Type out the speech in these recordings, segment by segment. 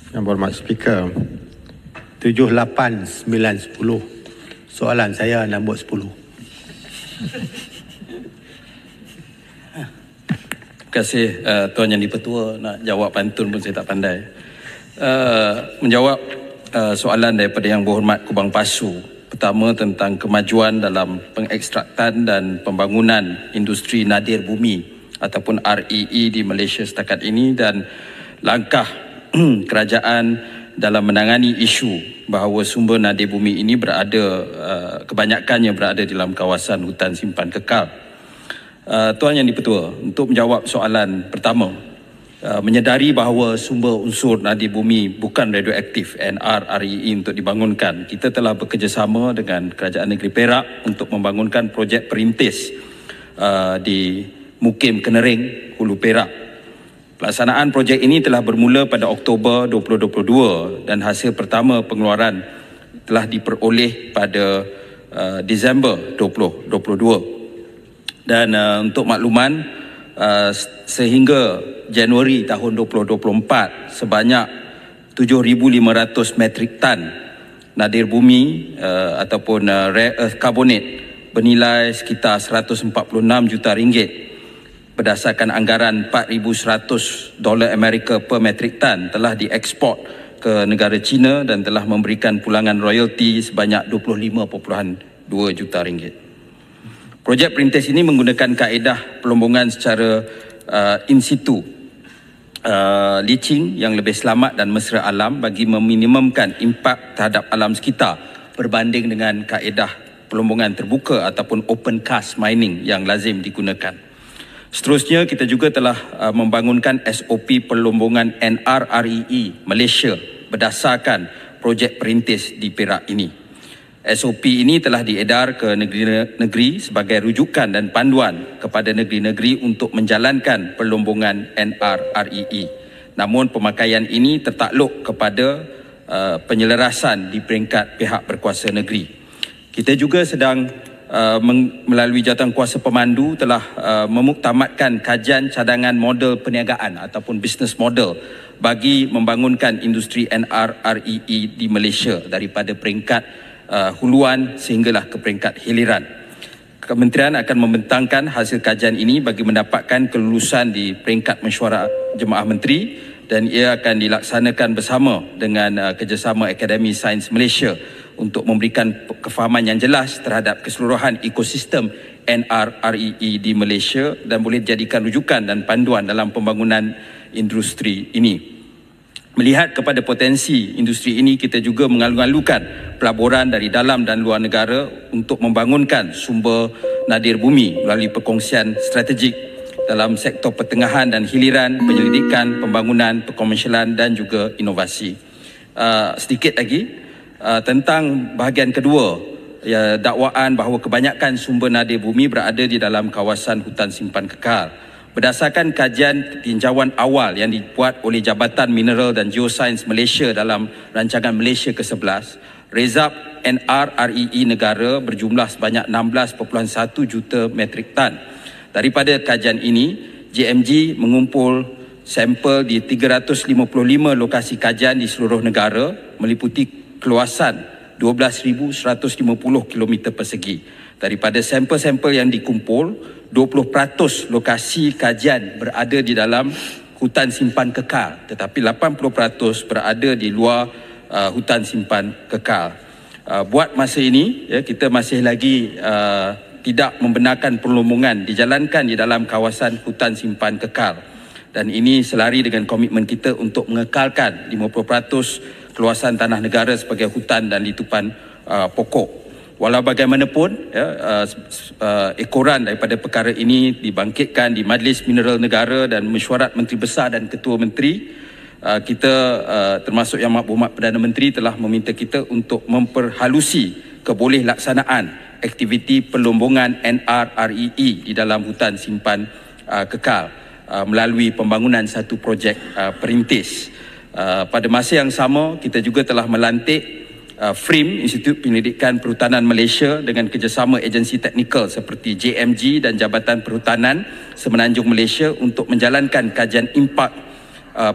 Yang berhormat Speaker, 7, 8, 9, 10. Soalan saya nombor 10. Terima kasih Tuan Yang di-Pertua. Nak jawab pantun pun saya tak pandai. Menjawab soalan daripada Yang Berhormat Kubang Pasu. Pertama tentang kemajuan dalam pengekstraktan dan pembangunan industri nadir bumi ataupun REE di Malaysia setakat ini, dan langkah kerajaan dalam menangani isu bahawa sumber nadir bumi ini berada, kebanyakannya berada di dalam kawasan hutan simpan kekal. Tuan Yang di-Pertua, untuk menjawab soalan pertama, menyedari bahawa sumber unsur nadir bumi bukan radioaktif NR-REE untuk dibangunkan, kita telah bekerjasama dengan Kerajaan Negeri Perak untuk membangunkan projek perintis di Mukim Kenering, Hulu Perak. Pelaksanaan projek ini telah bermula pada Oktober 2022 dan hasil pertama pengeluaran telah diperoleh pada Disember 2022. Dan untuk makluman, sehingga Januari tahun 2024, sebanyak 7,500 metrik tan nadir bumi ataupun rare earth carbonate bernilai sekitar 146 juta ringgit berdasarkan anggaran $4,100 Amerika per metrik tan telah dieksport ke negara China dan telah memberikan pulangan royalti sebanyak 25.2 juta ringgit. Projek perintis ini menggunakan kaedah pelombongan secara in situ leaching yang lebih selamat dan mesra alam bagi meminimumkan impak terhadap alam sekitar berbanding dengan kaedah pelombongan terbuka ataupun open cast mining yang lazim digunakan. Seterusnya, kita juga telah membangunkan SOP pelombongan NR-REE Malaysia berdasarkan projek perintis di Perak ini. SOP ini telah diedar ke negeri-negeri sebagai rujukan dan panduan kepada negeri-negeri untuk menjalankan pelombongan NR-REE. Namun pemakaian ini tertakluk kepada penyelarasan di peringkat pihak berkuasa negeri. Kita juga sedang melalui Jawatankuasa Pemandu telah memuktamadkan kajian cadangan model perniagaan ataupun business model bagi membangunkan industri NR-REE di Malaysia daripada peringkat huluan sehinggalah ke peringkat hiliran. Kementerian akan membentangkan hasil kajian ini bagi mendapatkan kelulusan di peringkat mesyuarat Jemaah Menteri, dan ia akan dilaksanakan bersama dengan kerjasama Akademi Sains Malaysia untuk memberikan kefahaman yang jelas terhadap keseluruhan ekosistem NR-REE di Malaysia dan boleh dijadikan rujukan dan panduan dalam pembangunan industri ini. Melihat kepada potensi industri ini, kita juga mengalu-alukan pelaburan dari dalam dan luar negara untuk membangunkan sumber nadir bumi melalui perkongsian strategik dalam sektor pertengahan dan hiliran, penyelidikan, pembangunan, perkomersialan dan juga inovasi. Sedikit lagi tentang bahagian kedua, dakwaan bahawa kebanyakan sumber nadir bumi berada di dalam kawasan hutan simpan kekal. Berdasarkan kajian tinjauan awal yang dibuat oleh Jabatan Mineral dan Geosains Malaysia dalam rancangan Malaysia ke-11, rezerv NR-REE negara berjumlah sebanyak 16.1 juta metrik tan. Daripada kajian ini, JMG mengumpul sampel di 355 lokasi kajian di seluruh negara meliputi keluasan 12,150 km persegi. Daripada sampel-sampel yang dikumpul, 20% lokasi kajian berada di dalam hutan simpan kekal, tetapi 80% berada di luar hutan simpan kekal. Buat masa ini, kita masih lagi tidak membenarkan pelombongan dijalankan di dalam kawasan hutan simpan kekal. Dan ini selari dengan komitmen kita untuk mengekalkan 50% keluasan tanah negara sebagai hutan dan litupan pokok. Walau bagaimanapun, ekoran daripada perkara ini dibangkitkan di Majlis Mineral Negara dan Mesyuarat Menteri Besar dan Ketua Menteri. Kita termasuk Yang Berhormat Perdana Menteri telah meminta kita untuk memperhalusi keboleh laksanaan aktiviti pelombongan NR-REE di dalam hutan simpan kekal melalui pembangunan satu projek perintis. Pada masa yang sama, kita juga telah melantik FRIM, Institut Penyelidikan Perhutanan Malaysia, dengan kerjasama agensi teknikal seperti JMG dan Jabatan Perhutanan Semenanjung Malaysia untuk menjalankan kajian impak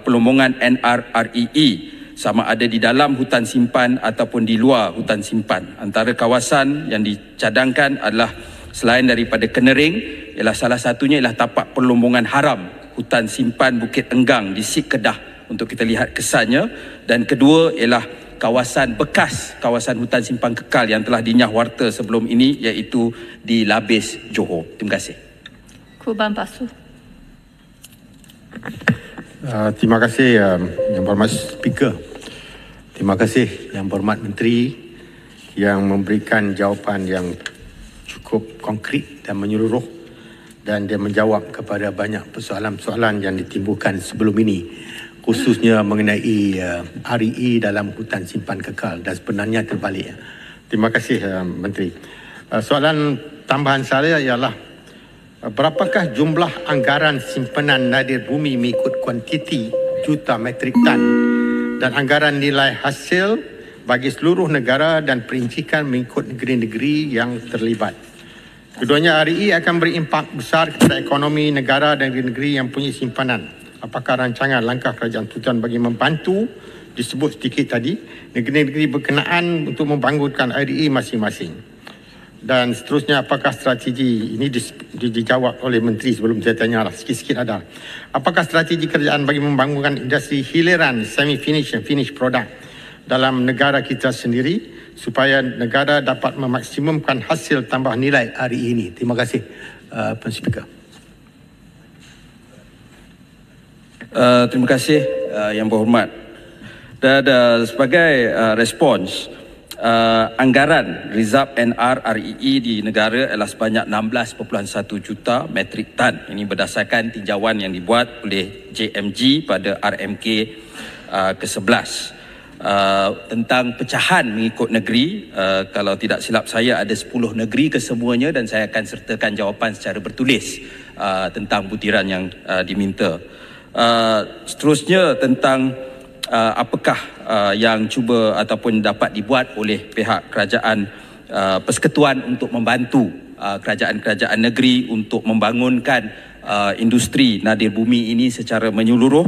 pelombongan NR-REE sama ada di dalam hutan simpan ataupun di luar hutan simpan. Antara kawasan yang dicadangkan adalah selain daripada Kenering, ialah salah satunya ialah tapak perlombongan haram hutan simpan Bukit Enggang di Sik Kedah untuk kita lihat kesannya, dan kedua ialah kawasan bekas kawasan hutan simpan kekal yang telah dinyahwarta sebelum ini, iaitu di Labis, Johor. Terima kasih. Kuban Pasu. Terima kasih Yang Berhormat Speaker. Terima kasih Yang Berhormat Menteri yang memberikan jawapan yang cukup konkret dan menyeluruh, dan dia menjawab kepada banyak persoalan-persoalan yang ditimbulkan sebelum ini, khususnya mengenai REE dalam hutan simpan kekal, dan sebenarnya terbalik. Terima kasih Menteri. Soalan tambahan saya ialah, berapakah jumlah anggaran simpanan nadir bumi mengikut kuantiti juta metrik tan dan anggaran nilai hasil bagi seluruh negara dan perincikan mengikut negeri-negeri yang terlibat? Keduanya REE akan berimpak besar kepada ekonomi negara dan negeri-negeri yang punya simpanan. Apakah rancangan langkah kerajaan tujuan bagi membantu disebut sedikit tadi negeri-negeri berkenaan untuk membangunkan REE masing-masing? Dan seterusnya, apakah strategi ini dijawab oleh Menteri sebelum saya tanya lah, sikit-sikit ada. Apakah strategi kerajaan bagi membangunkan industri hiliran semi-finish dan finish product dalam negara kita sendiri supaya negara dapat memaksimumkan hasil tambah nilai REE ini? Terima kasih, Puan Speaker. Terima kasih Yang Berhormat. Dan sebagai respons, anggaran Reserve NR REE di negara adalah sebanyak 16.1 juta metrik tan. Ini berdasarkan tinjauan yang dibuat oleh JMG pada RMK ke-11. Tentang pecahan mengikut negeri, kalau tidak silap saya ada 10 negeri kesemuanya, dan saya akan sertakan jawapan secara bertulis tentang butiran yang diminta. Seterusnya tentang apakah yang cuba ataupun dapat dibuat oleh pihak kerajaan persekutuan untuk membantu kerajaan-kerajaan negeri untuk membangunkan industri nadir bumi ini secara menyeluruh.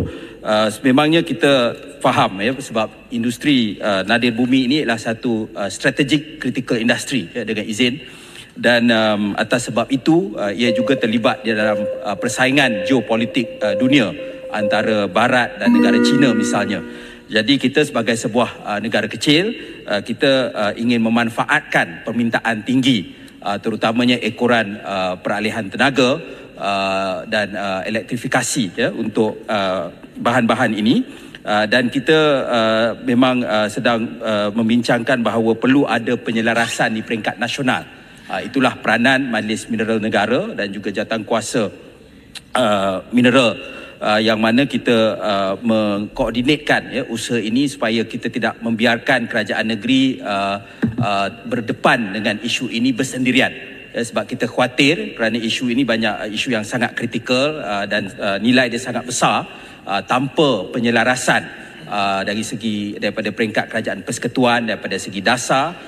Memangnya kita faham sebab industri nadir bumi ini adalah satu strategic critical industry dengan izin, dan atas sebab itu ia juga terlibat di dalam persaingan geopolitik dunia antara Barat dan negara China misalnya. Jadi kita sebagai sebuah negara kecil, kita ingin memanfaatkan permintaan tinggi, terutamanya ekoran peralihan tenaga dan elektrifikasi untuk bahan-bahan ini. Dan kita memang sedang membincangkan bahawa perlu ada penyelarasan di peringkat nasional. Itulah peranan Majlis Mineral Negara dan juga jawatankuasa mineral, yang mana kita mengkoordinatkan usaha ini supaya kita tidak membiarkan kerajaan negeri berdepan dengan isu ini bersendirian. Sebab kita khawatir kerana isu ini banyak isu yang sangat kritikal dan nilai dia sangat besar. Tanpa penyelarasan daripada peringkat kerajaan persekutuan, daripada segi dasar,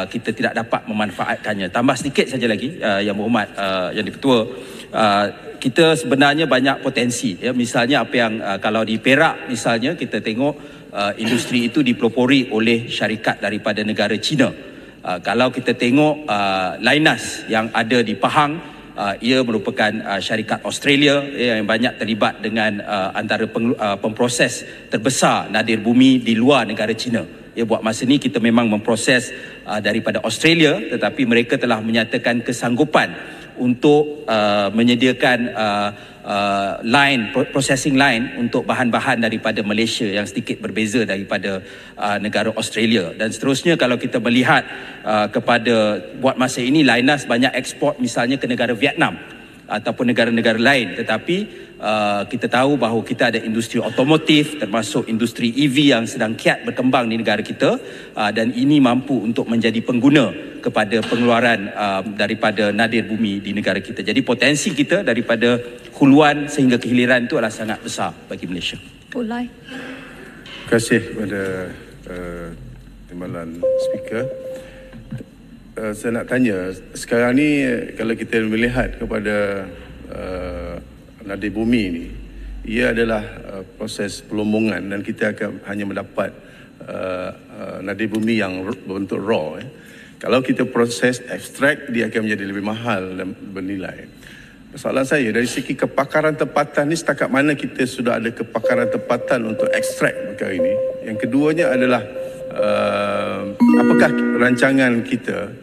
kita tidak dapat memanfaatkannya. Tambah sedikit saja lagi, Yang Berhormat Yang di-Ketua, kita sebenarnya banyak potensi. Misalnya apa yang kalau di Perak misalnya kita tengok industri itu dipelopori oleh syarikat daripada negara China. Kalau kita tengok Lynas yang ada di Pahang, ia merupakan syarikat Australia yang banyak terlibat dengan antara pemproses terbesar nadir bumi di luar negara China. Buat masa ni kita memang memproses daripada Australia, tetapi mereka telah menyatakan kesanggupan untuk menyediakan processing line untuk bahan-bahan daripada Malaysia yang sedikit berbeza daripada negara Australia. Dan seterusnya, kalau kita melihat kepada buat masa ini, Lynas banyak ekspor misalnya ke negara Vietnam ataupun negara-negara lain, tetapi kita tahu bahawa kita ada industri otomotif termasuk industri EV yang sedang kiat berkembang di negara kita, dan ini mampu untuk menjadi pengguna kepada pengeluaran daripada nadir bumi di negara kita. Jadi potensi kita daripada huluan sehingga kehiliran itu adalah sangat besar bagi Malaysia. Ulai. Terima kasih kepada Timbalan Speaker. Saya nak tanya, sekarang ni kalau kita melihat kepada nadir bumi ni, ia adalah proses pelombongan dan kita akan hanya mendapat nadir bumi yang berbentuk raw. Kalau kita proses ekstrak, dia akan menjadi lebih mahal dan bernilai. Soalan saya, dari segi kepakaran tempatan ni, setakat mana kita sudah ada kepakaran tempatan untuk ekstrak perkara ini? Yang keduanya adalah apakah rancangan kita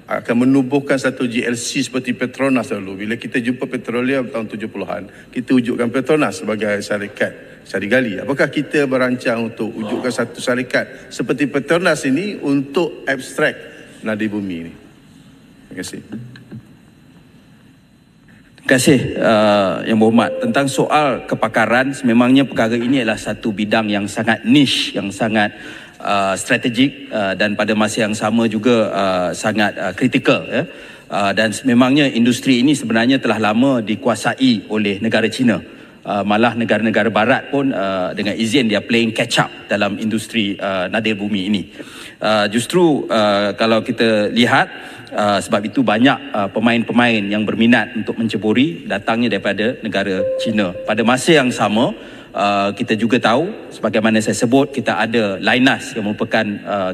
akan menubuhkan satu GLC seperti Petronas dulu. Bila kita jumpa petroleum tahun 70-an, kita wujudkan Petronas sebagai syarikat Sarigali. Apakah kita berancang untuk wujudkan satu syarikat seperti Petronas ini untuk ekstrak nadir bumi ini? Terima kasih. Terima kasih Yang Berhormat. Tentang soal kepakaran, sememangnya perkara ini adalah satu bidang yang sangat niche, yang sangat strategik dan pada masa yang sama juga sangat kritikal. Dan memangnya industri ini sebenarnya telah lama dikuasai oleh negara China. Malah negara-negara barat pun dengan izin dia playing catch up dalam industri nadir bumi ini. Justru kalau kita lihat, sebab itu banyak pemain-pemain yang berminat untuk menceburi datangnya daripada negara China. Pada masa yang sama, kita juga tahu, sebagaimana saya sebut, kita ada Lynas yang merupakan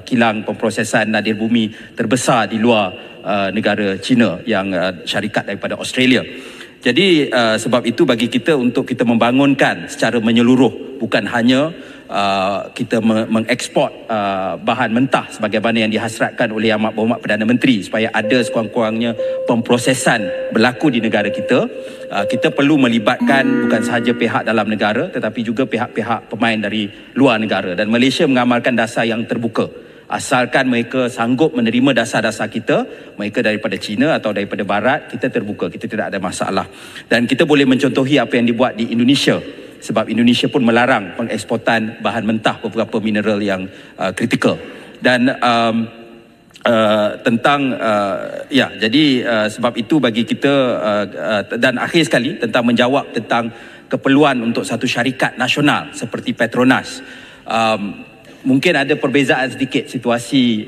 kilang pemprosesan nadir bumi terbesar di luar negara China yang syarikat daripada Australia. Jadi sebab itu bagi kita untuk kita membangunkan secara menyeluruh, bukan hanya kita mengeksport bahan mentah sebagaimana yang dihasratkan oleh Yang Berhormat Perdana Menteri, supaya ada sekurang-kurangnya pemprosesan berlaku di negara kita. Kita perlu melibatkan bukan sahaja pihak dalam negara tetapi juga pihak-pihak pemain dari luar negara, dan Malaysia mengamalkan dasar yang terbuka. Asalkan mereka sanggup menerima dasar-dasar kita, mereka daripada China atau daripada Barat, kita terbuka, kita tidak ada masalah. Dan kita boleh mencontohi apa yang dibuat di Indonesia, sebab Indonesia pun melarang pengeksportan bahan mentah beberapa mineral yang kritikal. Dan sebab itu bagi kita, dan akhir sekali tentang menjawab tentang keperluan untuk satu syarikat nasional seperti Petronas. Mungkin ada perbezaan sedikit situasi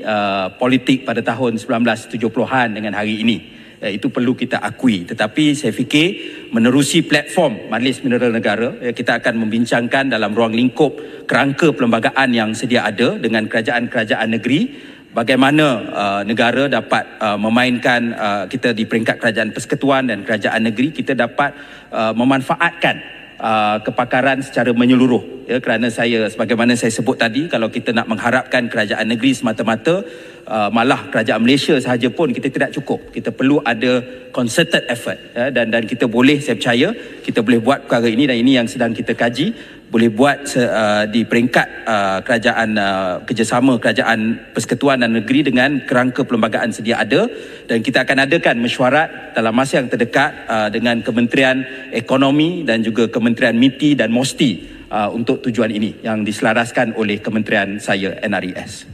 politik pada tahun 1970-an dengan hari ini. Itu perlu kita akui. Tetapi saya fikir menerusi platform Majlis Mineral Negara, kita akan membincangkan dalam ruang lingkup kerangka perlembagaan yang sedia ada dengan kerajaan-kerajaan negeri, bagaimana negara dapat memainkan, kita di peringkat kerajaan persekutuan dan kerajaan negeri, kita dapat memanfaatkan kepakaran secara menyeluruh. Kerana sebagaimana saya sebut tadi, kalau kita nak mengharapkan kerajaan negeri semata-mata, malah kerajaan Malaysia sahaja pun kita tidak cukup. Kita perlu ada concerted effort, dan kita boleh, saya percaya kita boleh buat perkara ini, dan ini yang sedang kita kaji, boleh buat di peringkat kerajaan kerjasama kerajaan persekutuan dan negeri dengan kerangka perlembagaan sedia ada, dan kita akan adakan mesyuarat dalam masa yang terdekat dengan Kementerian Ekonomi dan juga Kementerian MITI dan MOSTI untuk tujuan ini yang diselaraskan oleh Kementerian saya, NRES.